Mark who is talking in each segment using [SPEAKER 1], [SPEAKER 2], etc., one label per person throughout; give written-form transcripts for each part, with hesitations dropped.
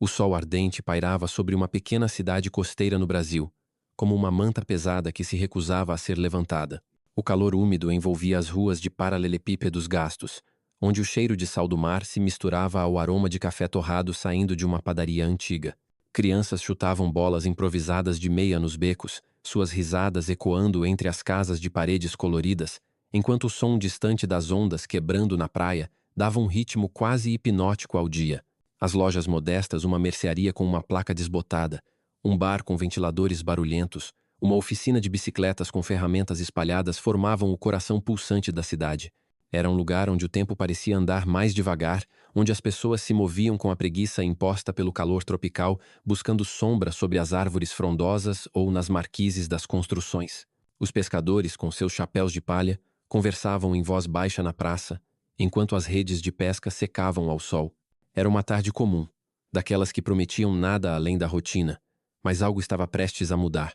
[SPEAKER 1] O sol ardente pairava sobre uma pequena cidade costeira no Brasil, como uma manta pesada que se recusava a ser levantada. O calor úmido envolvia as ruas de paralelepípedos gastos, onde o cheiro de sal do mar se misturava ao aroma de café torrado saindo de uma padaria antiga. Crianças chutavam bolas improvisadas de meia nos becos, suas risadas ecoando entre as casas de paredes coloridas, enquanto o som distante das ondas quebrando na praia dava um ritmo quase hipnótico ao dia. As lojas modestas, uma mercearia com uma placa desbotada, um bar com ventiladores barulhentos, uma oficina de bicicletas com ferramentas espalhadas formavam o coração pulsante da cidade. Era um lugar onde o tempo parecia andar mais devagar, onde as pessoas se moviam com a preguiça imposta pelo calor tropical, buscando sombra sobre as árvores frondosas ou nas marquises das construções. Os pescadores, com seus chapéus de palha, conversavam em voz baixa na praça, enquanto as redes de pesca secavam ao sol. Era uma tarde comum, daquelas que prometiam nada além da rotina, mas algo estava prestes a mudar.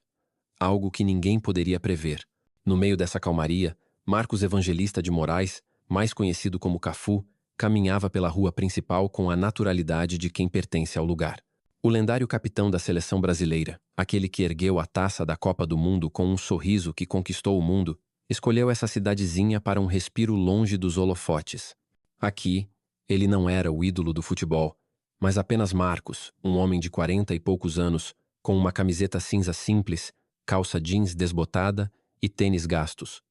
[SPEAKER 1] Algo que ninguém poderia prever. No meio dessa calmaria, Marcos Evangelista de Moraes, mais conhecido como Cafu, caminhava pela rua principal com a naturalidade de quem pertence ao lugar. O lendário capitão da seleção brasileira, aquele que ergueu a taça da Copa do Mundo com um sorriso que conquistou o mundo, escolheu essa cidadezinha para um respiro longe dos holofotes. Aqui, ele não era o ídolo do futebol, mas apenas Marcos, um homem de 40 e poucos anos, com uma camiseta cinza simples, calça jeans desbotada e tênis gastos,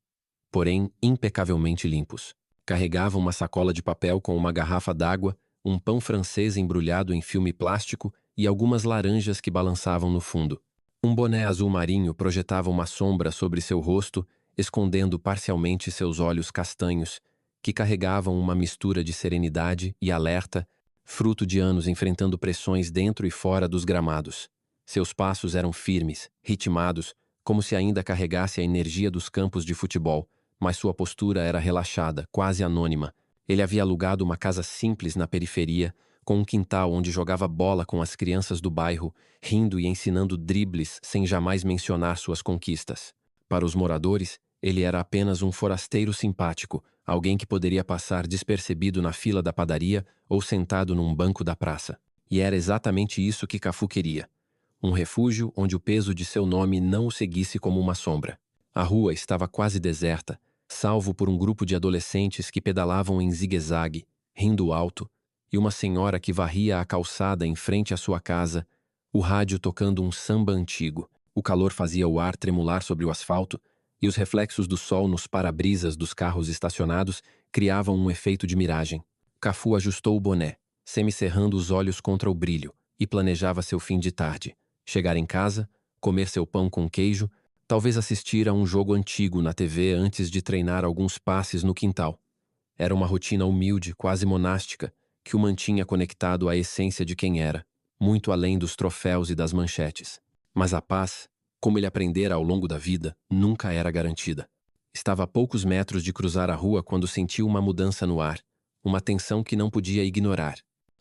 [SPEAKER 1] porém impecavelmente limpos. Carregava uma sacola de papel com uma garrafa d'água, um pão francês embrulhado em filme plástico e algumas laranjas que balançavam no fundo. Um boné azul marinho projetava uma sombra sobre seu rosto, escondendo parcialmente seus olhos castanhos, que carregavam uma mistura de serenidade e alerta, fruto de anos enfrentando pressões dentro e fora dos gramados. Seus passos eram firmes, ritmados, como se ainda carregasse a energia dos campos de futebol, mas sua postura era relaxada, quase anônima. Ele havia alugado uma casa simples na periferia, com um quintal onde jogava bola com as crianças do bairro, rindo e ensinando dribles sem jamais mencionar suas conquistas. Para os moradores, ele era apenas um forasteiro simpático, alguém que poderia passar despercebido na fila da padaria ou sentado num banco da praça. E era exatamente isso que Cafu queria. Um refúgio onde o peso de seu nome não o seguisse como uma sombra. A rua estava quase deserta, salvo por um grupo de adolescentes que pedalavam em zigue-zague, rindo alto, e uma senhora que varria a calçada em frente à sua casa, o rádio tocando um samba antigo. O calor fazia o ar tremular sobre o asfalto, e os reflexos do sol nos para-brisas dos carros estacionados criavam um efeito de miragem. Cafu ajustou o boné, semicerrando os olhos contra o brilho, e planejava seu fim de tarde. Chegar em casa, comer seu pão com queijo, talvez assistir a um jogo antigo na TV antes de treinar alguns passes no quintal. Era uma rotina humilde, quase monástica, que o mantinha conectado à essência de quem era, muito além dos troféus e das manchetes. Mas a paz, como ele aprendera ao longo da vida, nunca era garantida. Estava a poucos metros de cruzar a rua quando sentiu uma mudança no ar, uma tensão que não podia ignorar.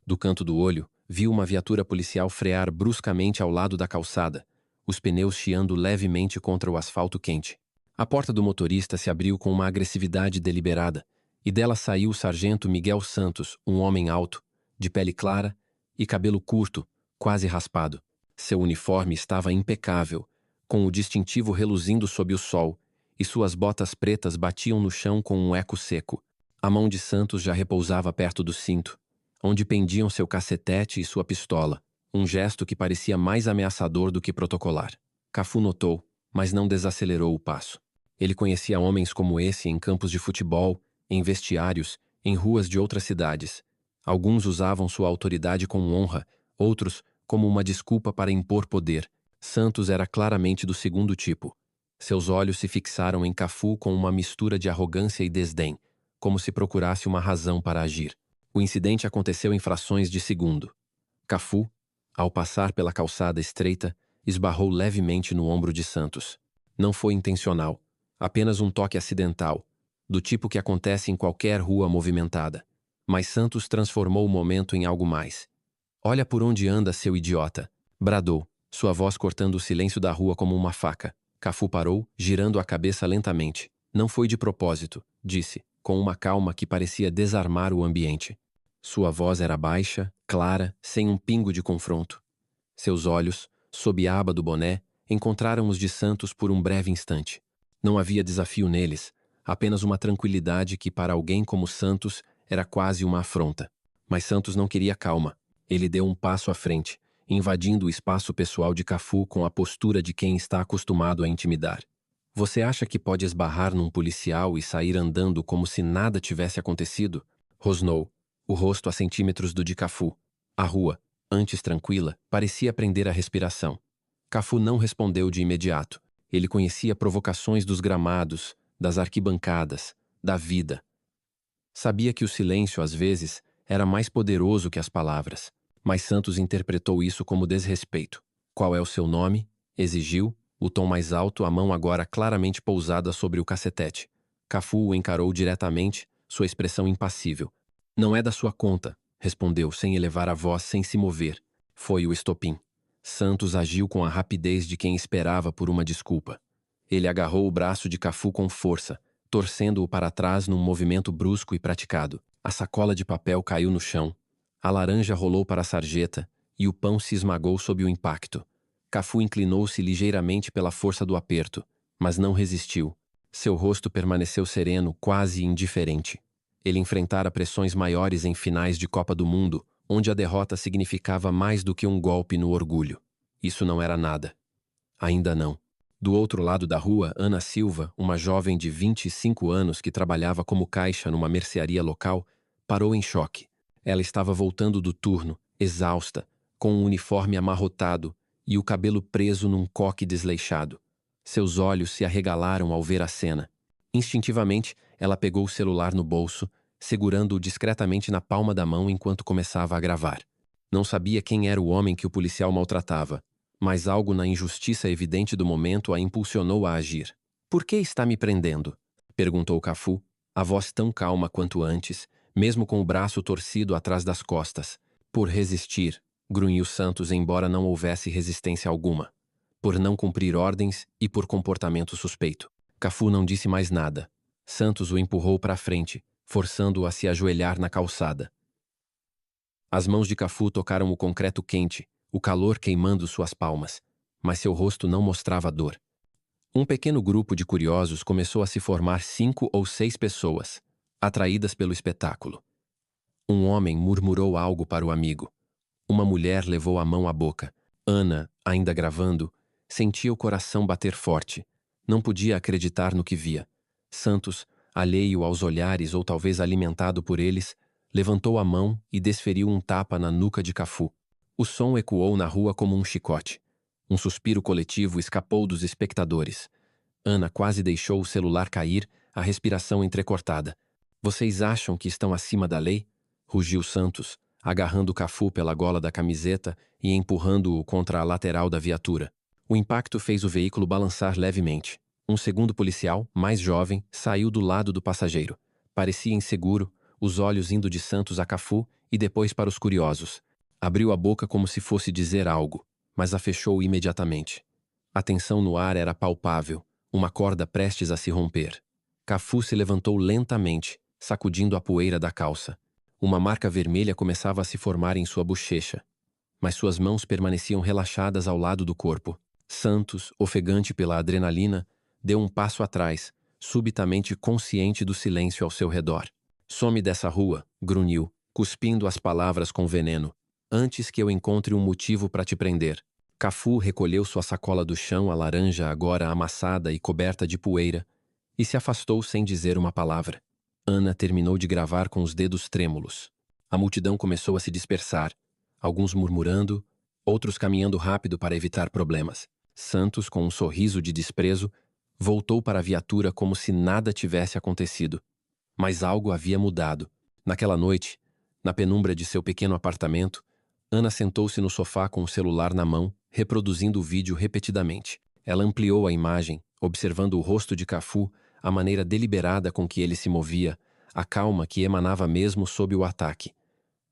[SPEAKER 1] Do canto do olho, viu uma viatura policial frear bruscamente ao lado da calçada, os pneus chiando levemente contra o asfalto quente. A porta do motorista se abriu com uma agressividade deliberada, e dela saiu o sargento Miguel Santos, um homem alto, de pele clara e cabelo curto, quase raspado. Seu uniforme estava impecável, com o distintivo reluzindo sob o sol, e suas botas pretas batiam no chão com um eco seco. A mão de Santos já repousava perto do cinto, onde pendiam seu cacetete e sua pistola, um gesto que parecia mais ameaçador do que protocolar. Cafu notou, mas não desacelerou o passo. Ele conhecia homens como esse em campos de futebol, em vestiários, em ruas de outras cidades. Alguns usavam sua autoridade com honra, outros como uma desculpa para impor poder. Santos era claramente do segundo tipo. Seus olhos se fixaram em Cafu com uma mistura de arrogância e desdém, como se procurasse uma razão para agir. O incidente aconteceu em frações de segundo. Cafu, ao passar pela calçada estreita, esbarrou levemente no ombro de Santos. Não foi intencional, apenas um toque acidental, do tipo que acontece em qualquer rua movimentada. Mas Santos transformou o momento em algo mais. "Olha por onde anda, seu idiota!" bradou, sua voz cortando o silêncio da rua como uma faca. Cafu parou, girando a cabeça lentamente. "Não foi de propósito", disse, com uma calma que parecia desarmar o ambiente. Sua voz era baixa, clara, sem um pingo de confronto. Seus olhos, sob a aba do boné, encontraram os de Santos por um breve instante. Não havia desafio neles, apenas uma tranquilidade que para alguém como Santos era quase uma afronta. Mas Santos não queria calma. Ele deu um passo à frente, invadindo o espaço pessoal de Cafu com a postura de quem está acostumado a intimidar. Você acha que pode esbarrar num policial e sair andando como se nada tivesse acontecido? Rosnou, o rosto a centímetros do de Cafu. A rua, antes tranquila, parecia prender a respiração. Cafu não respondeu de imediato. Ele conhecia provocações dos gramados, das arquibancadas, da vida. Sabia que o silêncio, às vezes, era mais poderoso que as palavras. Mas Santos interpretou isso como desrespeito. Qual é o seu nome? Exigiu, o tom mais alto, a mão agora claramente pousada sobre o cacetete. Cafu o encarou diretamente, sua expressão impassível. Não é da sua conta, respondeu sem elevar a voz, sem se mover. Foi o estopim. Santos agiu com a rapidez de quem esperava por uma desculpa. Ele agarrou o braço de Cafu com força, torcendo-o para trás num movimento brusco e praticado. A sacola de papel caiu no chão. A laranja rolou para a sarjeta e o pão se esmagou sob o impacto. Cafu inclinou-se ligeiramente pela força do aperto, mas não resistiu. Seu rosto permaneceu sereno, quase indiferente. Ele enfrentara pressões maiores em finais de Copa do Mundo, onde a derrota significava mais do que um golpe no orgulho. Isso não era nada. Ainda não. Do outro lado da rua, Ana Silva, uma jovem de 25 anos que trabalhava como caixa numa mercearia local, parou em choque. Ela estava voltando do turno, exausta, com um uniforme amarrotado e o cabelo preso num coque desleixado. Seus olhos se arregalaram ao ver a cena. Instintivamente, ela pegou o celular no bolso, segurando-o discretamente na palma da mão enquanto começava a gravar. Não sabia quem era o homem que o policial maltratava, mas algo na injustiça evidente do momento a impulsionou a agir. "Por que está me prendendo?" perguntou Cafu, a voz tão calma quanto antes, mesmo com o braço torcido atrás das costas. "Por resistir", grunhiu Santos, embora não houvesse resistência alguma. "Por não cumprir ordens e por comportamento suspeito." Cafu não disse mais nada. Santos o empurrou para a frente, forçando-o a se ajoelhar na calçada. As mãos de Cafu tocaram o concreto quente, o calor queimando suas palmas, mas seu rosto não mostrava dor. Um pequeno grupo de curiosos começou a se formar 5 ou 6 pessoas, atraídas pelo espetáculo. Um homem murmurou algo para o amigo. Uma mulher levou a mão à boca. Ana, ainda gravando, sentia o coração bater forte. Não podia acreditar no que via. Santos, alheio aos olhares ou talvez alimentado por eles, levantou a mão e desferiu um tapa na nuca de Cafu. O som ecoou na rua como um chicote. Um suspiro coletivo escapou dos espectadores. Ana quase deixou o celular cair, a respiração entrecortada. "Vocês acham que estão acima da lei?" rugiu Santos, agarrando Cafu pela gola da camiseta e empurrando-o contra a lateral da viatura. O impacto fez o veículo balançar levemente. Um segundo policial, mais jovem, saiu do lado do passageiro. Parecia inseguro, os olhos indo de Santos a Cafu e depois para os curiosos. Abriu a boca como se fosse dizer algo, mas a fechou imediatamente. A tensão no ar era palpável, uma corda prestes a se romper. Cafu se levantou lentamente, sacudindo a poeira da calça. Uma marca vermelha começava a se formar em sua bochecha, mas suas mãos permaneciam relaxadas ao lado do corpo. Santos, ofegante pela adrenalina, deu um passo atrás, subitamente consciente do silêncio ao seu redor. "Some dessa rua", grunhiu, cuspindo as palavras com veneno, "antes que eu encontre um motivo para te prender." Cafu recolheu sua sacola do chão, a laranja agora amassada e coberta de poeira, e se afastou sem dizer uma palavra. Ana terminou de gravar com os dedos trêmulos. A multidão começou a se dispersar, alguns murmurando, outros caminhando rápido para evitar problemas. Santos, com um sorriso de desprezo, voltou para a viatura como se nada tivesse acontecido. Mas algo havia mudado. Naquela noite, na penumbra de seu pequeno apartamento, Ana sentou-se no sofá com o celular na mão, reproduzindo o vídeo repetidamente. Ela ampliou a imagem, observando o rosto de Cafu, a maneira deliberada com que ele se movia, a calma que emanava mesmo sob o ataque.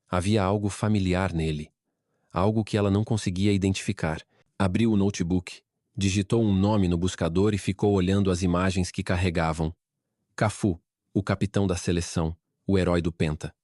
[SPEAKER 1] Havia algo familiar nele, algo que ela não conseguia identificar. Abriu o notebook, digitou um nome no buscador e ficou olhando as imagens que carregavam. Cafu, o capitão da seleção, o herói do Penta.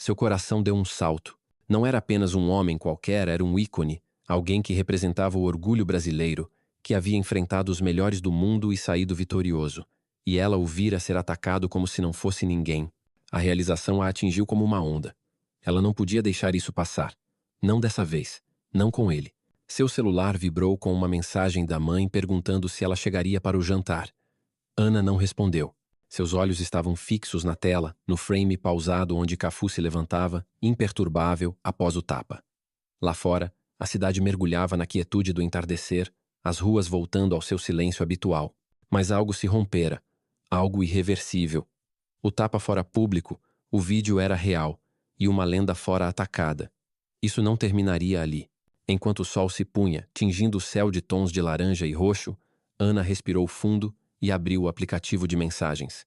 [SPEAKER 1] Seu coração deu um salto. Não era apenas um homem qualquer, era um ícone, alguém que representava o orgulho brasileiro, que havia enfrentado os melhores do mundo e saído vitorioso. E ela o vira ser atacado como se não fosse ninguém. A realização a atingiu como uma onda. Ela não podia deixar isso passar. Não dessa vez. Não com ele. Seu celular vibrou com uma mensagem da mãe perguntando se ela chegaria para o jantar. Ana não respondeu. Seus olhos estavam fixos na tela, no frame pausado onde Cafu se levantava, imperturbável, após o tapa. Lá fora, a cidade mergulhava na quietude do entardecer, as ruas voltando ao seu silêncio habitual. Mas algo se rompera. Algo irreversível. O tapa fora público, o vídeo era real, e uma lenda fora atacada. Isso não terminaria ali. Enquanto o sol se punha, tingindo o céu de tons de laranja e roxo, Ana respirou fundo e abriu o aplicativo de mensagens.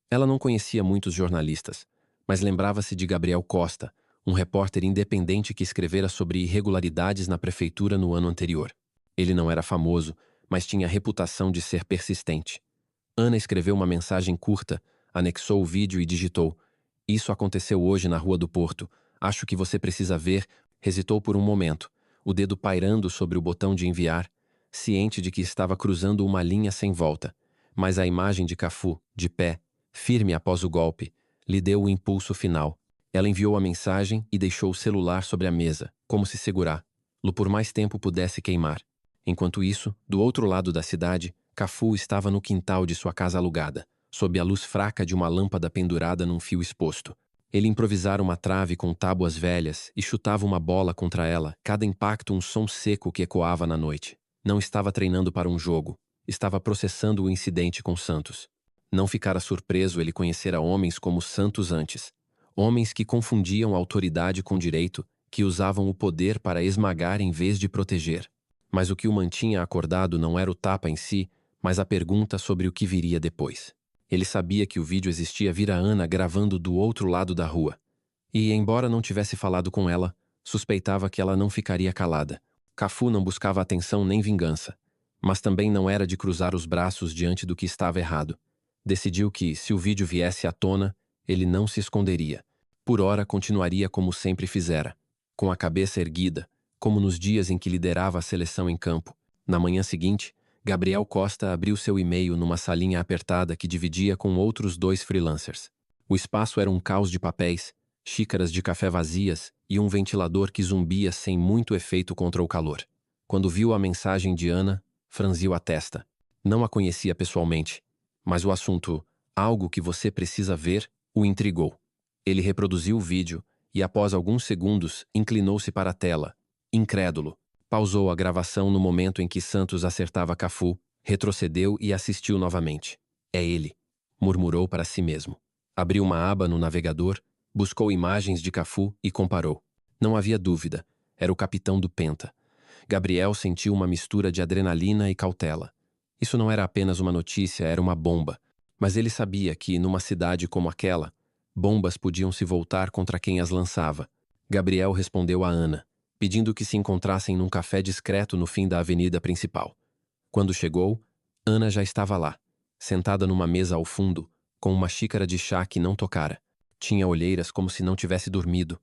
[SPEAKER 1] Ela não conhecia muitos jornalistas, mas lembrava-se de Gabriel Costa, um repórter independente que escrevera sobre irregularidades na prefeitura no ano anterior. Ele não era famoso, mas tinha a reputação de ser persistente. Ana escreveu uma mensagem curta, anexou o vídeo e digitou: "Isso aconteceu hoje na Rua do Porto. Acho que você precisa ver." Hesitou por um momento, o dedo pairando sobre o botão de enviar, ciente de que estava cruzando uma linha sem volta. Mas a imagem de Cafu, de pé, firme após o golpe, lhe deu o impulso final. Ela enviou a mensagem e deixou o celular sobre a mesa, como se segurá-lo por mais tempo pudesse queimar. Enquanto isso, do outro lado da cidade, Cafu estava no quintal de sua casa alugada, sob a luz fraca de uma lâmpada pendurada num fio exposto. Ele improvisara uma trave com tábuas velhas e chutava uma bola contra ela, cada impacto um som seco que ecoava na noite. Não estava treinando para um jogo. Estava processando o incidente com Santos. Não ficara surpreso ele conhecera homens como Santos antes. Homens que confundiam autoridade com direito, que usavam o poder para esmagar em vez de proteger. Mas o que o mantinha acordado não era o tapa em si, mas a pergunta sobre o que viria depois. Ele sabia que o vídeo existia vira Ana gravando do outro lado da rua. E, embora não tivesse falado com ela, suspeitava que ela não ficaria calada. Cafu não buscava atenção nem vingança. Mas também não era de cruzar os braços diante do que estava errado. Decidiu que, se o vídeo viesse à tona, ele não se esconderia. Por ora, continuaria como sempre fizera, com a cabeça erguida, como nos dias em que liderava a seleção em campo. Na manhã seguinte, Gabriel Costa abriu seu e-mail numa salinha apertada que dividia com outros 2 freelancers. O espaço era um caos de papéis, xícaras de café vazias e um ventilador que zumbia sem muito efeito contra o calor. Quando viu a mensagem de Ana, franziu a testa. Não a conhecia pessoalmente, mas o assunto "algo que você precisa ver" o intrigou. Ele reproduziu o vídeo e, após alguns segundos, inclinou-se para a tela, incrédulo. Pausou a gravação no momento em que Santos acertava Cafu, retrocedeu e assistiu novamente. "É ele", murmurou para si mesmo. Abriu uma aba no navegador, buscou imagens de Cafu e comparou. Não havia dúvida, era o capitão do Penta. Gabriel sentiu uma mistura de adrenalina e cautela. Isso não era apenas uma notícia, era uma bomba. Mas ele sabia que, numa cidade como aquela, bombas podiam se voltar contra quem as lançava. Gabriel respondeu a Ana, pedindo que se encontrassem num café discreto no fim da avenida principal. Quando chegou, Ana já estava lá, sentada numa mesa ao fundo, com uma xícara de chá que não tocara. Tinha olheiras como se não tivesse dormido.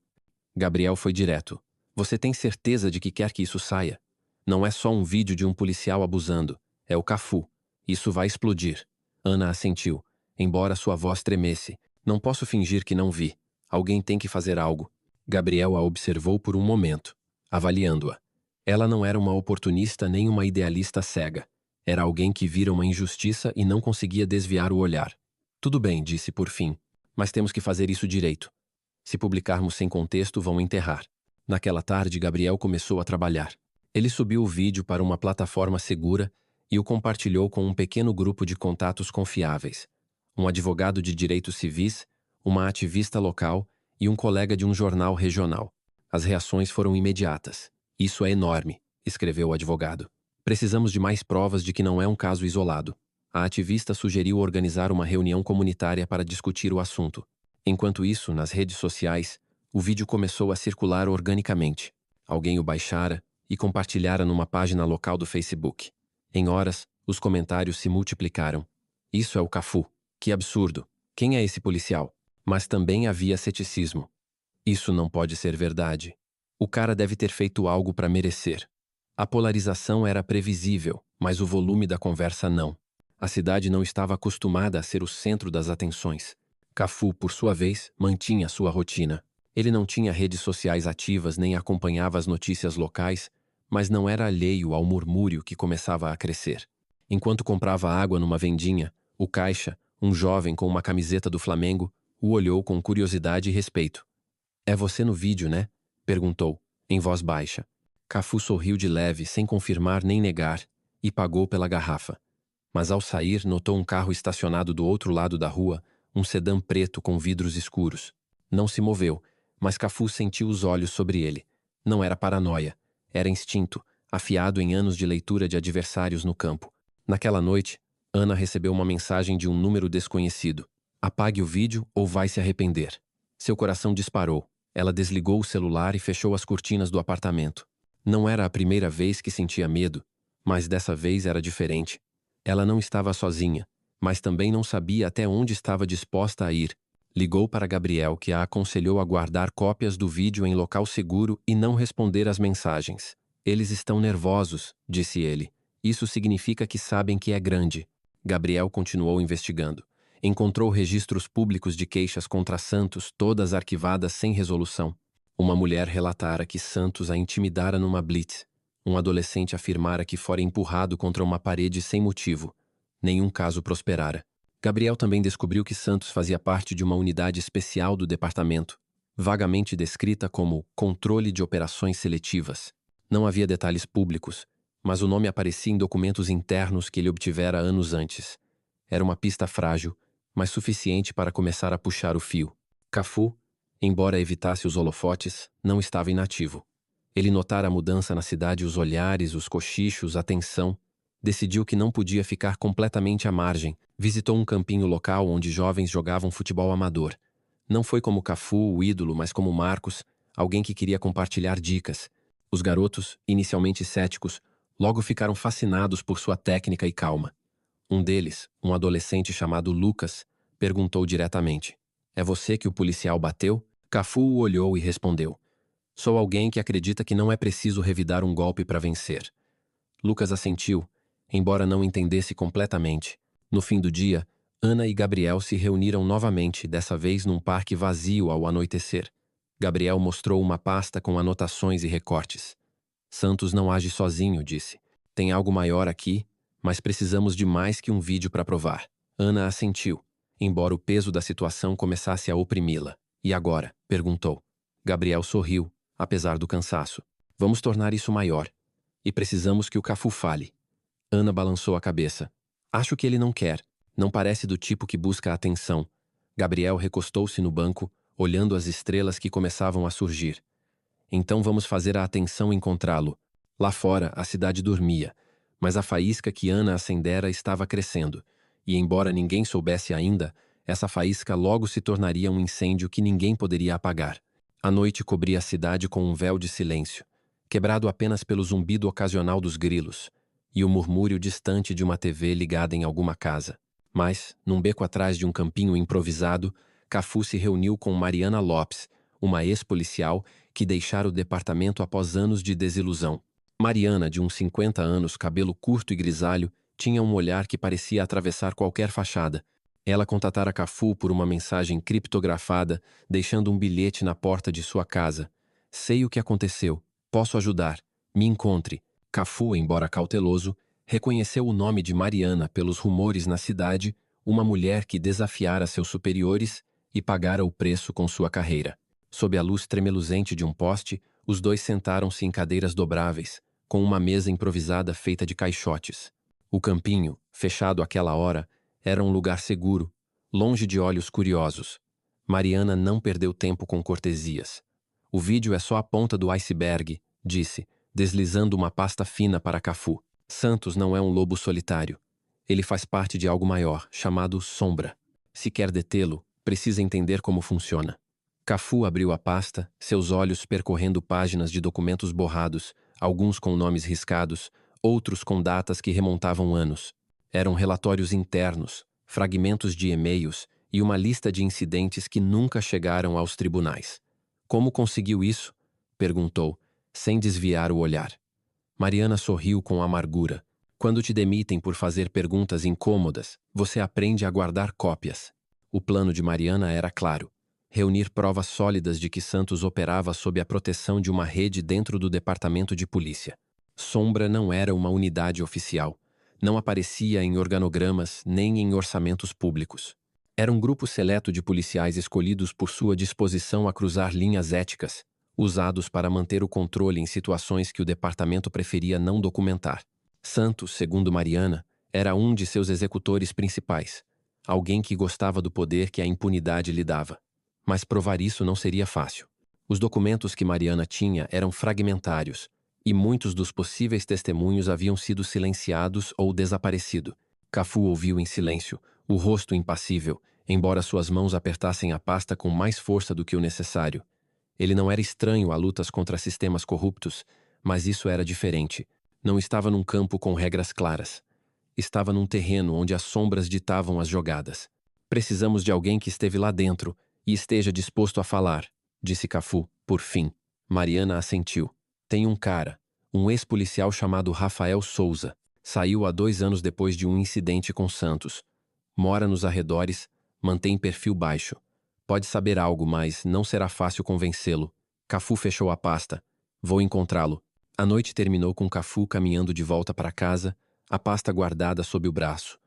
[SPEAKER 1] Gabriel foi direto. "Você tem certeza de que quer que isso saia? Não é só um vídeo de um policial abusando. É o Cafu. Isso vai explodir." Ana assentiu, embora sua voz tremesse. "Não posso fingir que não vi. Alguém tem que fazer algo." Gabriel a observou por um momento, avaliando-a. Ela não era uma oportunista nem uma idealista cega. Era alguém que vira uma injustiça e não conseguia desviar o olhar. "Tudo bem", disse por fim, "mas temos que fazer isso direito. Se publicarmos sem contexto, vão enterrar." Naquela tarde, Gabriel começou a trabalhar. Ele subiu o vídeo para uma plataforma segura e o compartilhou com um pequeno grupo de contatos confiáveis. Um advogado de direitos civis, uma ativista local e um colega de um jornal regional. As reações foram imediatas. "Isso é enorme", escreveu o advogado. "Precisamos de mais provas de que não é um caso isolado." A ativista sugeriu organizar uma reunião comunitária para discutir o assunto. Enquanto isso, nas redes sociais, o vídeo começou a circular organicamente. Alguém o baixara e compartilhara numa página local do Facebook. Em horas, os comentários se multiplicaram. "Isso é o Cafu. Que absurdo. Quem é esse policial?" Mas também havia ceticismo. Isso não pode ser verdade. O cara deve ter feito algo para merecer. A polarização era previsível, mas o volume da conversa não. A cidade não estava acostumada a ser o centro das atenções. Cafu, por sua vez, mantinha sua rotina. Ele não tinha redes sociais ativas nem acompanhava as notícias locais, mas não era alheio ao murmúrio que começava a crescer. Enquanto comprava água numa vendinha, o caixa, um jovem com uma camiseta do Flamengo, o olhou com curiosidade e respeito. "É você no vídeo, né?" perguntou, em voz baixa. Cafu sorriu de leve, sem confirmar nem negar, e pagou pela garrafa. Mas ao sair, notou um carro estacionado do outro lado da rua, um sedã preto com vidros escuros. Não se moveu, mas Cafu sentiu os olhos sobre ele. Não era paranoia, era instinto, afiado em anos de leitura de adversários no campo. Naquela noite, Ana recebeu uma mensagem de um número desconhecido. "Apague o vídeo ou vai se arrepender." Seu coração disparou. Ela desligou o celular e fechou as cortinas do apartamento. Não era a primeira vez que sentia medo, mas dessa vez era diferente. Ela não estava sozinha, mas também não sabia até onde estava disposta a ir. Ligou para Gabriel, que a aconselhou a guardar cópias do vídeo em local seguro e não responder às mensagens. "Eles estão nervosos", disse ele. "Isso significa que sabem que é grande." Gabriel continuou investigando. Encontrou registros públicos de queixas contra Santos, todas arquivadas sem resolução. Uma mulher relatara que Santos a intimidara numa blitz. Um adolescente afirmara que fora empurrado contra uma parede sem motivo. Nenhum caso prosperara. Gabriel também descobriu que Santos fazia parte de uma unidade especial do departamento, vagamente descrita como Controle de Operações Seletivas. Não havia detalhes públicos, mas o nome aparecia em documentos internos que ele obtivera anos antes. Era uma pista frágil, mas suficiente para começar a puxar o fio. Cafu, embora evitasse os holofotes, não estava inativo. Ele notara a mudança na cidade, os olhares, os cochichos, a tensão. Decidiu que não podia ficar completamente à margem. Visitou um campinho local onde jovens jogavam futebol amador. Não foi como Cafu, o ídolo, mas como Marcos, alguém que queria compartilhar dicas. Os garotos, inicialmente céticos, logo ficaram fascinados por sua técnica e calma. Um deles, um adolescente chamado Lucas, perguntou diretamente: "É você que o policial bateu?" Cafu o olhou e respondeu: "Sou alguém que acredita que não é preciso revidar um golpe para vencer." Lucas assentiu, embora não entendesse completamente. No fim do dia, Ana e Gabriel se reuniram novamente, dessa vez num parque vazio ao anoitecer. Gabriel mostrou uma pasta com anotações e recortes. "Santos não age sozinho", disse. "Tem algo maior aqui, mas precisamos de mais que um vídeo para provar." Ana assentiu, embora o peso da situação começasse a oprimi-la. "E agora?" perguntou. Gabriel sorriu, apesar do cansaço. "Vamos tornar isso maior. E precisamos que o Cafu fale." Ana balançou a cabeça. "Acho que ele não quer. Não parece do tipo que busca atenção." Gabriel recostou-se no banco, olhando as estrelas que começavam a surgir. "Então vamos fazer a atenção encontrá-lo." Lá fora, a cidade dormia, mas a faísca que Ana acendera estava crescendo, e embora ninguém soubesse ainda, essa faísca logo se tornaria um incêndio que ninguém poderia apagar. A noite cobria a cidade com um véu de silêncio, quebrado apenas pelo zumbido ocasional dos grilos e o murmúrio distante de uma TV ligada em alguma casa. Mas, num beco atrás de um campinho improvisado, Cafu se reuniu com Mariana Lopes, uma ex-policial que deixara o departamento após anos de desilusão. Mariana, de uns 50 anos, cabelo curto e grisalho, tinha um olhar que parecia atravessar qualquer fachada. Ela contatara Cafu por uma mensagem criptografada, deixando um bilhete na porta de sua casa. "Sei o que aconteceu. Posso ajudar. Me encontre." Cafu, embora cauteloso, reconheceu o nome de Mariana pelos rumores na cidade, uma mulher que desafiara seus superiores e pagara o preço com sua carreira. Sob a luz tremeluzente de um poste, os dois sentaram-se em cadeiras dobráveis, com uma mesa improvisada feita de caixotes. O campinho, fechado àquela hora, era um lugar seguro, longe de olhos curiosos. Mariana não perdeu tempo com cortesias. "O vídeo é só a ponta do iceberg", disse, deslizando uma pasta fina para Cafu. "Santos não é um lobo solitário. Ele faz parte de algo maior, chamado Sombra. Se quer detê-lo, precisa entender como funciona." Cafu abriu a pasta, seus olhos percorrendo páginas de documentos borrados, alguns com nomes riscados, outros com datas que remontavam anos. Eram relatórios internos, fragmentos de e-mails e uma lista de incidentes que nunca chegaram aos tribunais. Como conseguiu isso? Perguntou, sem desviar o olhar. Mariana sorriu com amargura. Quando te demitem por fazer perguntas incômodas, você aprende a guardar cópias. O plano de Mariana era claro: reunir provas sólidas de que Santos operava sob a proteção de uma rede dentro do departamento de polícia. Sombra não era uma unidade oficial. Não aparecia em organogramas nem em orçamentos públicos. Era um grupo seleto de policiais escolhidos por sua disposição a cruzar linhas éticas, usados para manter o controle em situações que o departamento preferia não documentar. Santos, segundo Mariana, era um de seus executores principais, alguém que gostava do poder que a impunidade lhe dava. Mas provar isso não seria fácil. Os documentos que Mariana tinha eram fragmentários, e muitos dos possíveis testemunhos haviam sido silenciados ou desaparecido. Cafu ouviu em silêncio, o rosto impassível, embora suas mãos apertassem a pasta com mais força do que o necessário. Ele não era estranho a lutas contra sistemas corruptos, mas isso era diferente. Não estava num campo com regras claras. Estava num terreno onde as sombras ditavam as jogadas. Precisamos de alguém que esteve lá dentro e esteja disposto a falar, disse Cafu, por fim. Mariana assentiu. Tem um cara, um ex-policial chamado Rafael Souza. Saiu há 2 anos depois de um incidente com Santos. Mora nos arredores, mantém perfil baixo. Pode saber algo, mas não será fácil convencê-lo. Cafu fechou a pasta. Vou encontrá-lo. A noite terminou com Cafu caminhando de volta para casa, a pasta guardada sob o braço.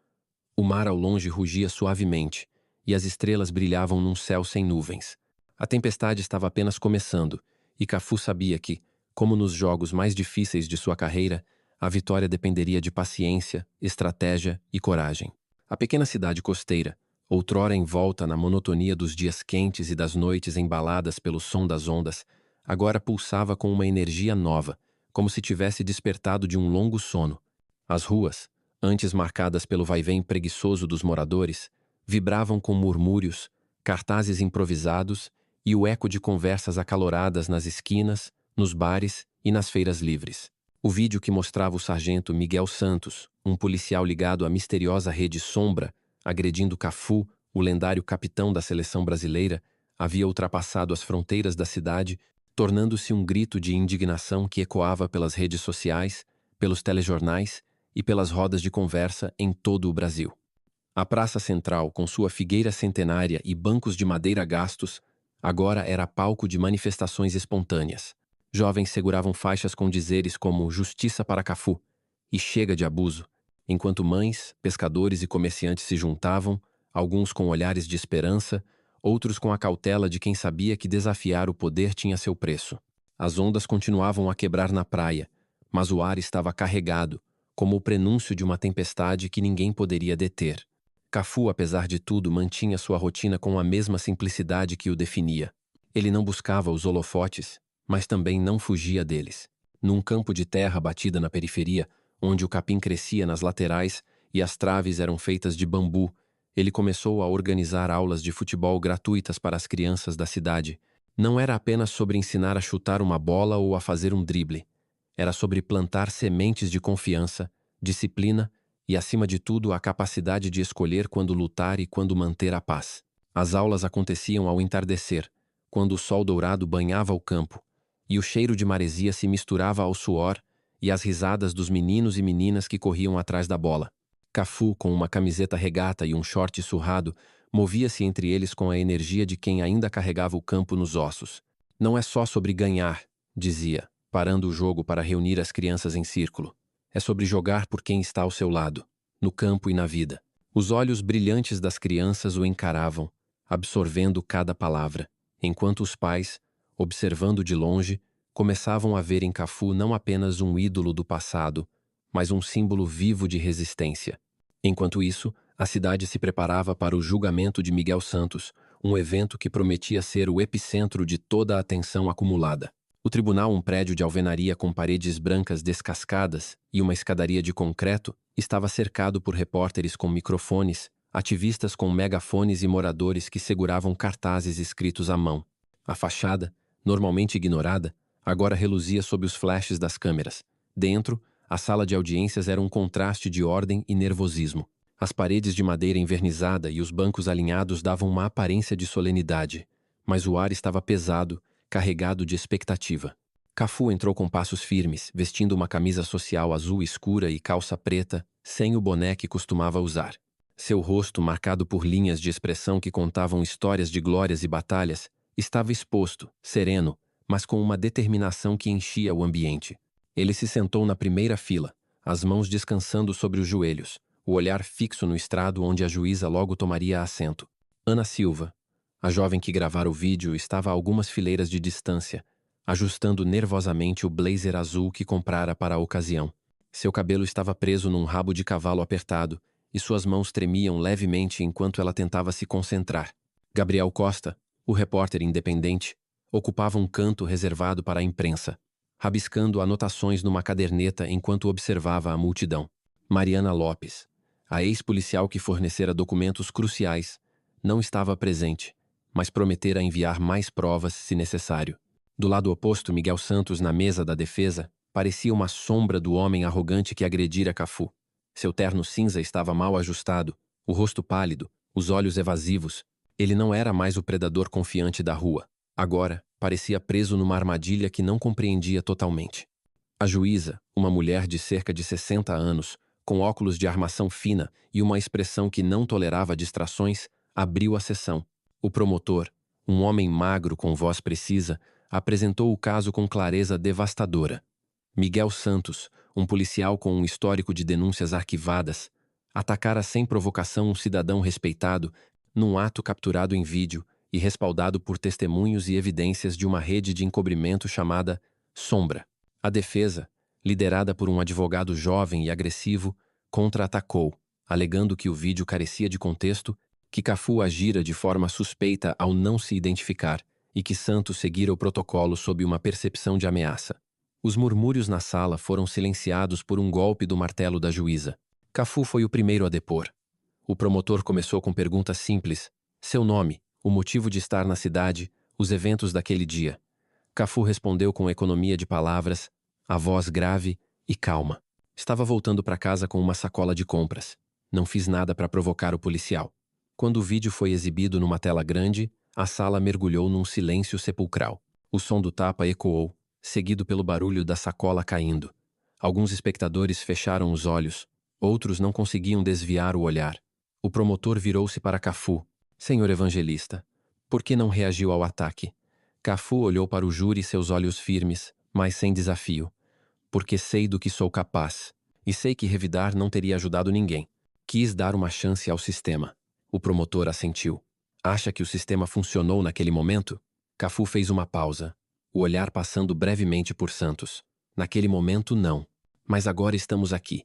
[SPEAKER 1] O mar ao longe rugia suavemente, e as estrelas brilhavam num céu sem nuvens. A tempestade estava apenas começando, e Cafu sabia que, como nos jogos mais difíceis de sua carreira, a vitória dependeria de paciência, estratégia e coragem. A pequena cidade costeira, outrora envolta na monotonia dos dias quentes e das noites embaladas pelo som das ondas, agora pulsava com uma energia nova, como se tivesse despertado de um longo sono. As ruas, antes marcadas pelo vaivém preguiçoso dos moradores, vibravam com murmúrios, cartazes improvisados e o eco de conversas acaloradas nas esquinas, nos bares e nas feiras livres. O vídeo que mostrava o sargento Miguel Santos, um policial ligado à misteriosa rede Sombra, agredindo Cafu, o lendário capitão da seleção brasileira, havia ultrapassado as fronteiras da cidade, tornando-se um grito de indignação que ecoava pelas redes sociais, pelos telejornais e pelas rodas de conversa em todo o Brasil. A Praça Central, com sua figueira centenária e bancos de madeira gastos, agora era palco de manifestações espontâneas. Jovens seguravam faixas com dizeres como "Justiça para Cafu" e "Chega de abuso", enquanto mães, pescadores e comerciantes se juntavam, alguns com olhares de esperança, outros com a cautela de quem sabia que desafiar o poder tinha seu preço. As ondas continuavam a quebrar na praia, mas o ar estava carregado, como o prenúncio de uma tempestade que ninguém poderia deter. Cafu, apesar de tudo, mantinha sua rotina com a mesma simplicidade que o definia. Ele não buscava os holofotes, mas também não fugia deles. Num campo de terra batida na periferia, onde o capim crescia nas laterais e as traves eram feitas de bambu, ele começou a organizar aulas de futebol gratuitas para as crianças da cidade. Não era apenas sobre ensinar a chutar uma bola ou a fazer um drible. Era sobre plantar sementes de confiança, disciplina e, acima de tudo, a capacidade de escolher quando lutar e quando manter a paz. As aulas aconteciam ao entardecer, quando o sol dourado banhava o campo, e o cheiro de maresia se misturava ao suor e às risadas dos meninos e meninas que corriam atrás da bola. Cafu, com uma camiseta regata e um short surrado, movia-se entre eles com a energia de quem ainda carregava o campo nos ossos. Não é só sobre ganhar, dizia, parando o jogo para reunir as crianças em círculo. É sobre jogar por quem está ao seu lado, no campo e na vida. Os olhos brilhantes das crianças o encaravam, absorvendo cada palavra, enquanto os pais, observando de longe, começavam a ver em Cafu não apenas um ídolo do passado, mas um símbolo vivo de resistência. Enquanto isso, a cidade se preparava para o julgamento de Miguel Santos, um evento que prometia ser o epicentro de toda a atenção acumulada. O tribunal, um prédio de alvenaria com paredes brancas descascadas e uma escadaria de concreto, estava cercado por repórteres com microfones, ativistas com megafones e moradores que seguravam cartazes escritos à mão. A fachada, normalmente ignorada, agora reluzia sob os flashes das câmeras. Dentro, a sala de audiências era um contraste de ordem e nervosismo. As paredes de madeira envernizada e os bancos alinhados davam uma aparência de solenidade, mas o ar estava pesado, carregado de expectativa. Cafu entrou com passos firmes, vestindo uma camisa social azul escura e calça preta, sem o boné que costumava usar. Seu rosto, marcado por linhas de expressão que contavam histórias de glórias e batalhas, estava exposto, sereno, mas com uma determinação que enchia o ambiente. Ele se sentou na primeira fila, as mãos descansando sobre os joelhos, o olhar fixo no estrado onde a juíza logo tomaria assento. Ana Silva, a jovem que gravara o vídeo, estava a algumas fileiras de distância, ajustando nervosamente o blazer azul que comprara para a ocasião. Seu cabelo estava preso num rabo de cavalo apertado e suas mãos tremiam levemente enquanto ela tentava se concentrar. Gabriel Costa, o repórter independente, ocupava um canto reservado para a imprensa, rabiscando anotações numa caderneta enquanto observava a multidão. Mariana Lopes, a ex-policial que fornecera documentos cruciais, não estava presente, mas prometera enviar mais provas se necessário. Do lado oposto, Miguel Santos, na mesa da defesa, parecia uma sombra do homem arrogante que agredira Cafu. Seu terno cinza estava mal ajustado, o rosto pálido, os olhos evasivos. Ele não era mais o predador confiante da rua. Agora, parecia preso numa armadilha que não compreendia totalmente. A juíza, uma mulher de cerca de 60 anos, com óculos de armação fina e uma expressão que não tolerava distrações, abriu a sessão. O promotor, um homem magro com voz precisa, apresentou o caso com clareza devastadora. Miguel Santos, um policial com um histórico de denúncias arquivadas, atacara sem provocação um cidadão respeitado num ato capturado em vídeo e respaldado por testemunhos e evidências de uma rede de encobrimento chamada Sombra. A defesa, liderada por um advogado jovem e agressivo, contra-atacou, alegando que o vídeo carecia de contexto, que Cafu agira de forma suspeita ao não se identificar e que Santos seguira o protocolo sob uma percepção de ameaça. Os murmúrios na sala foram silenciados por um golpe do martelo da juíza. Cafu foi o primeiro a depor. O promotor começou com perguntas simples: seu nome, o motivo de estar na cidade, os eventos daquele dia. Cafu respondeu com economia de palavras, a voz grave e calma. Estava voltando para casa com uma sacola de compras. Não fiz nada para provocar o policial. Quando o vídeo foi exibido numa tela grande, a sala mergulhou num silêncio sepulcral. O som do tapa ecoou, seguido pelo barulho da sacola caindo. Alguns espectadores fecharam os olhos, outros não conseguiam desviar o olhar. O promotor virou-se para Cafu. Senhor Evangelista, por que não reagiu ao ataque? Cafu olhou para o júri, seus olhos firmes, mas sem desafio. Porque sei do que sou capaz, e sei que revidar não teria ajudado ninguém. Quis dar uma chance ao sistema. O promotor assentiu. Acha que o sistema funcionou naquele momento? Cafu fez uma pausa, o olhar passando brevemente por Santos. Naquele momento, não. Mas agora estamos aqui.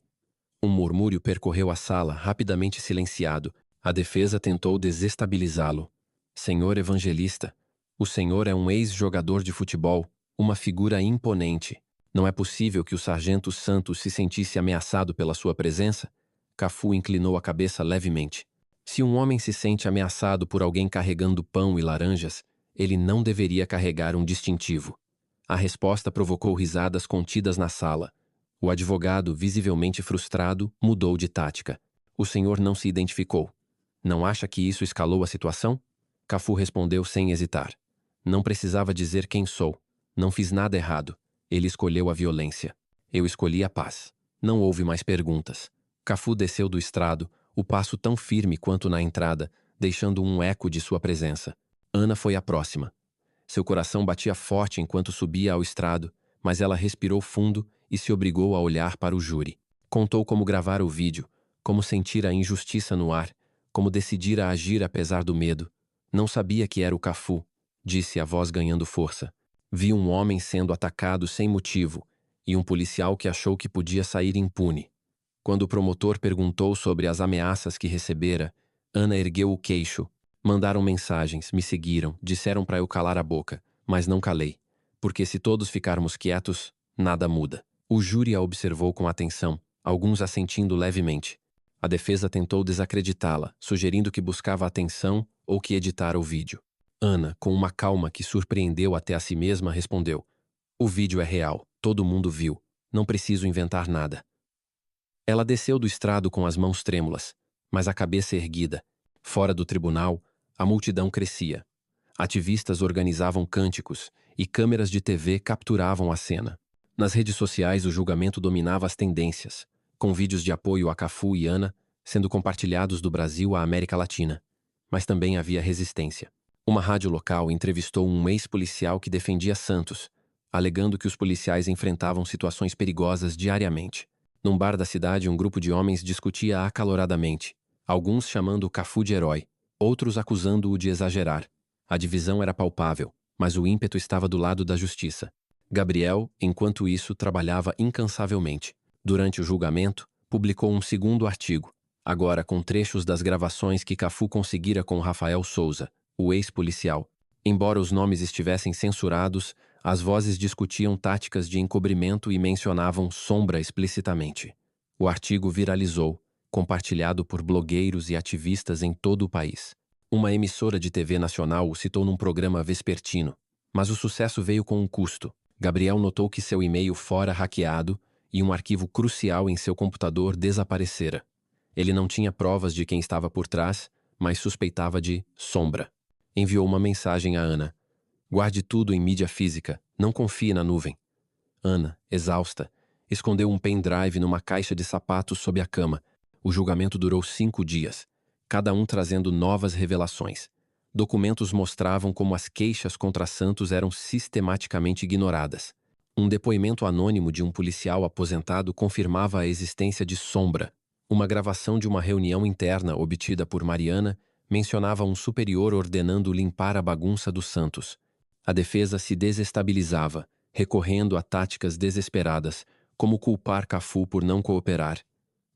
[SPEAKER 1] Um murmúrio percorreu a sala, rapidamente silenciado. A defesa tentou desestabilizá-lo. Senhor Evangelista, o senhor é um ex-jogador de futebol, uma figura imponente. Não é possível que o sargento Santos se sentisse ameaçado pela sua presença? Cafu inclinou a cabeça levemente. Se um homem se sente ameaçado por alguém carregando pão e laranjas, ele não deveria carregar um distintivo. A resposta provocou risadas contidas na sala. O advogado, visivelmente frustrado, mudou de tática. O senhor não se identificou. Não acha que isso escalou a situação? Cafu respondeu sem hesitar. Não precisava dizer quem sou. Não fiz nada errado. Ele escolheu a violência. Eu escolhi a paz. Não houve mais perguntas. Cafu desceu do estrado, o passo tão firme quanto na entrada, deixando um eco de sua presença. Ana foi a próxima. Seu coração batia forte enquanto subia ao estrado, mas ela respirou fundo e se obrigou a olhar para o júri. Contou como gravar o vídeo, como sentir a injustiça no ar, como decidir a agir apesar do medo. Não sabia que era o Cafu, disse a voz ganhando força. Vi um homem sendo atacado sem motivo e um policial que achou que podia sair impune. Quando o promotor perguntou sobre as ameaças que recebera, Ana ergueu o queixo. Mandaram mensagens, me seguiram, disseram para eu calar a boca, mas não calei, porque se todos ficarmos quietos, nada muda. O júri a observou com atenção, alguns assentindo levemente. A defesa tentou desacreditá-la, sugerindo que buscava atenção ou que editara o vídeo. Ana, com uma calma que surpreendeu até a si mesma, respondeu: o vídeo é real, todo mundo viu, não preciso inventar nada. Ela desceu do estrado com as mãos trêmulas, mas a cabeça erguida. Fora do tribunal, a multidão crescia. Ativistas organizavam cânticos e câmeras de TV capturavam a cena. Nas redes sociais, o julgamento dominava as tendências, com vídeos de apoio a Cafu e Ana sendo compartilhados do Brasil à América Latina. Mas também havia resistência. Uma rádio local entrevistou um ex-policial que defendia Santos, alegando que os policiais enfrentavam situações perigosas diariamente. Num bar da cidade, um grupo de homens discutia acaloradamente, alguns chamando Cafu de herói, outros acusando-o de exagerar. A divisão era palpável, mas o ímpeto estava do lado da justiça. Gabriel, enquanto isso, trabalhava incansavelmente. Durante o julgamento, publicou um segundo artigo, agora com trechos das gravações que Cafu conseguira com Rafael Souza, o ex-policial. Embora os nomes estivessem censurados, as vozes discutiam táticas de encobrimento e mencionavam Sombra explicitamente. O artigo viralizou, compartilhado por blogueiros e ativistas em todo o país. Uma emissora de TV nacional o citou num programa vespertino. Mas o sucesso veio com um custo. Gabriel notou que seu e-mail fora hackeado e um arquivo crucial em seu computador desaparecera. Ele não tinha provas de quem estava por trás, mas suspeitava de Sombra. Enviou uma mensagem a Ana. Guarde tudo em mídia física, não confie na nuvem. Ana, exausta, escondeu um pendrive numa caixa de sapatos sob a cama. O julgamento durou 5 dias, cada um trazendo novas revelações. Documentos mostravam como as queixas contra Santos eram sistematicamente ignoradas. Um depoimento anônimo de um policial aposentado confirmava a existência de Sombra. Uma gravação de uma reunião interna obtida por Mariana mencionava um superior ordenando limpar a bagunça do Santos. A defesa se desestabilizava, recorrendo a táticas desesperadas, como culpar Cafu por não cooperar.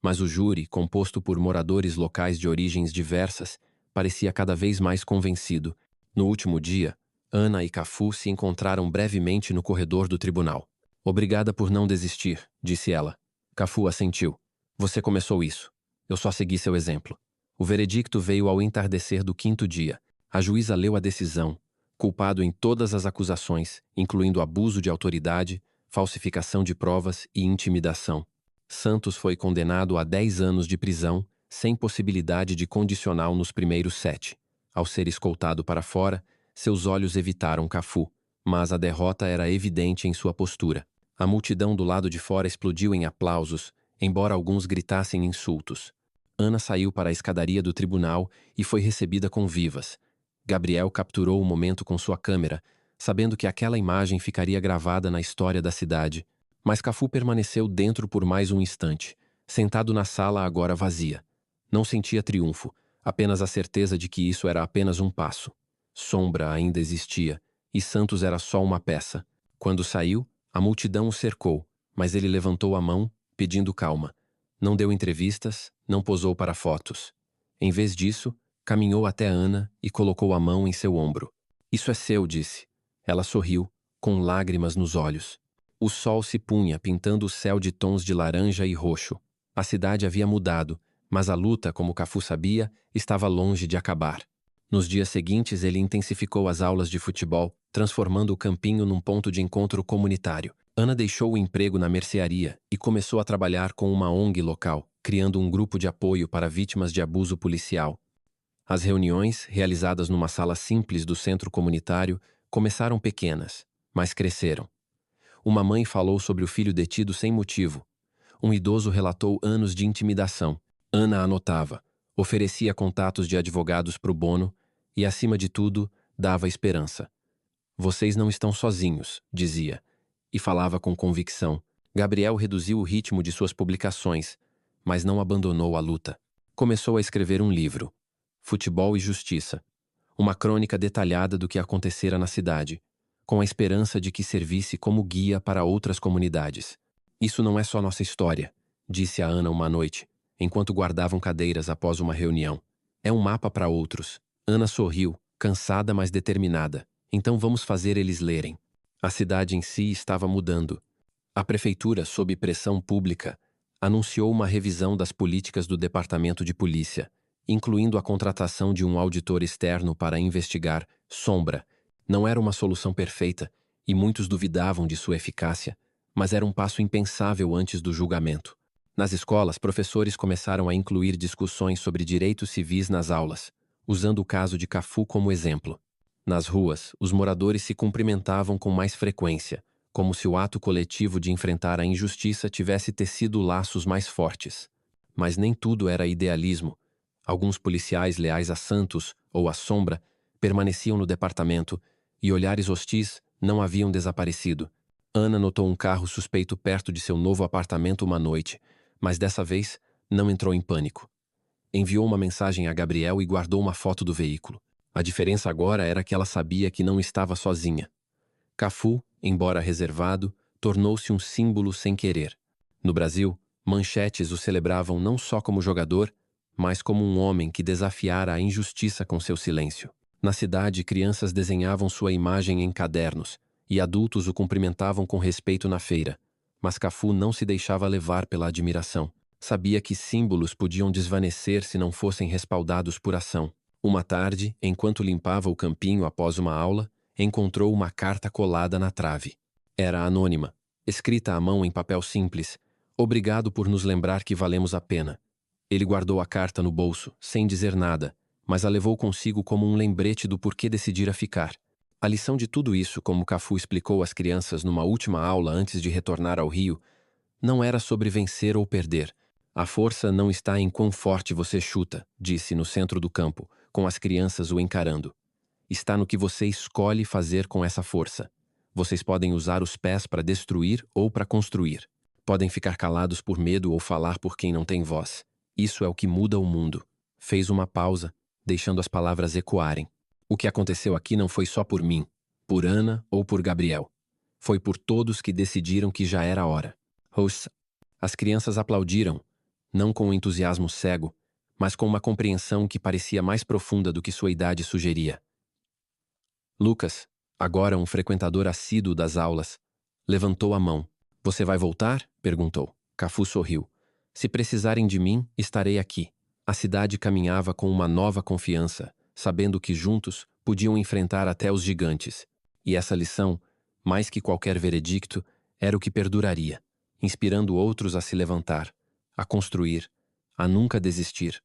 [SPEAKER 1] Mas o júri, composto por moradores locais de origens diversas, parecia cada vez mais convencido. No último dia, Ana e Cafu se encontraram brevemente no corredor do tribunal. Obrigada por não desistir, disse ela. Cafu assentiu. Você começou isso. Eu só segui seu exemplo. O veredicto veio ao entardecer do 5º dia. A juíza leu a decisão, culpado em todas as acusações, incluindo abuso de autoridade, falsificação de provas e intimidação. Santos foi condenado a 10 anos de prisão, sem possibilidade de condicional nos primeiros 7. Ao ser escoltado para fora, seus olhos evitaram Cafu, mas a derrota era evidente em sua postura. A multidão do lado de fora explodiu em aplausos, embora alguns gritassem insultos. Ana saiu para a escadaria do tribunal e foi recebida com vivas. Gabriel capturou o momento com sua câmera, sabendo que aquela imagem ficaria gravada na história da cidade. Mas Cafu permaneceu dentro por mais um instante, sentado na sala agora vazia. Não sentia triunfo, apenas a certeza de que isso era apenas um passo. Sombra ainda existia, e Santos era só uma peça. Quando saiu, a multidão o cercou, mas ele levantou a mão, pedindo calma. Não deu entrevistas, não posou para fotos. Em vez disso, caminhou até Ana e colocou a mão em seu ombro. Isso é seu, disse. Ela sorriu, com lágrimas nos olhos. O sol se punha, pintando o céu de tons de laranja e roxo. A cidade havia mudado, mas a luta, como Cafu sabia, estava longe de acabar. Nos dias seguintes, ele intensificou as aulas de futebol, transformando o campinho num ponto de encontro comunitário. Ana deixou o emprego na mercearia e começou a trabalhar com uma ONG local, criando um grupo de apoio para vítimas de abuso policial. As reuniões, realizadas numa sala simples do centro comunitário, começaram pequenas, mas cresceram. Uma mãe falou sobre o filho detido sem motivo. Um idoso relatou anos de intimidação. Ana anotava, oferecia contatos de advogados pro bono e, acima de tudo, dava esperança. Vocês não estão sozinhos, dizia, e falava com convicção. Gabriel reduziu o ritmo de suas publicações, mas não abandonou a luta. Começou a escrever um livro, Futebol e Justiça, uma crônica detalhada do que acontecera na cidade, com a esperança de que servisse como guia para outras comunidades. Isso não é só nossa história, disse a Ana uma noite, enquanto guardavam cadeiras após uma reunião. É um mapa para outros. Ana sorriu, cansada mas determinada. Então vamos fazer eles lerem. A cidade em si estava mudando. A prefeitura, sob pressão pública, anunciou uma revisão das políticas do Departamento de Polícia, incluindo a contratação de um auditor externo para investigar Sombra. Não era uma solução perfeita, e muitos duvidavam de sua eficácia, mas era um passo impensável antes do julgamento. Nas escolas, professores começaram a incluir discussões sobre direitos civis nas aulas, usando o caso de Cafu como exemplo. Nas ruas, os moradores se cumprimentavam com mais frequência, como se o ato coletivo de enfrentar a injustiça tivesse tecido laços mais fortes. Mas nem tudo era idealismo. Alguns policiais leais a Santos, ou à Sombra, permaneciam no departamento, e olhares hostis não haviam desaparecido. Ana notou um carro suspeito perto de seu novo apartamento uma noite, mas dessa vez não entrou em pânico. Enviou uma mensagem a Gabriel e guardou uma foto do veículo. A diferença agora era que ela sabia que não estava sozinha. Cafu, embora reservado, tornou-se um símbolo sem querer. No Brasil, manchetes o celebravam não só como jogador, mas como um homem que desafiara a injustiça com seu silêncio. Na cidade, crianças desenhavam sua imagem em cadernos, e adultos o cumprimentavam com respeito na feira. Mas Cafu não se deixava levar pela admiração. Sabia que símbolos podiam desvanecer se não fossem respaldados por ação. Uma tarde, enquanto limpava o campinho após uma aula, encontrou uma carta colada na trave. Era anônima, escrita à mão em papel simples. Obrigado por nos lembrar que valemos a pena. Ele guardou a carta no bolso, sem dizer nada, mas a levou consigo como um lembrete do porquê decidira ficar. A lição de tudo isso, como Cafu explicou às crianças numa última aula antes de retornar ao Rio, não era sobre vencer ou perder. A força não está em quão forte você chuta, disse no centro do campo, com as crianças o encarando. Está no que você escolhe fazer com essa força. Vocês podem usar os pés para destruir ou para construir. Podem ficar calados por medo ou falar por quem não tem voz. Isso é o que muda o mundo. Fez uma pausa, deixando as palavras ecoarem. O que aconteceu aqui não foi só por mim, por Ana ou por Gabriel. Foi por todos que decidiram que já era hora. As crianças aplaudiram, não com um entusiasmo cego, mas com uma compreensão que parecia mais profunda do que sua idade sugeria. Lucas, agora um frequentador assíduo das aulas, levantou a mão. Você vai voltar? Perguntou. Cafu sorriu. Se precisarem de mim, estarei aqui. A cidade caminhava com uma nova confiança, sabendo que juntos podiam enfrentar até os gigantes. E essa lição, mais que qualquer veredicto, era o que perduraria, inspirando outros a se levantar, a construir, a nunca desistir.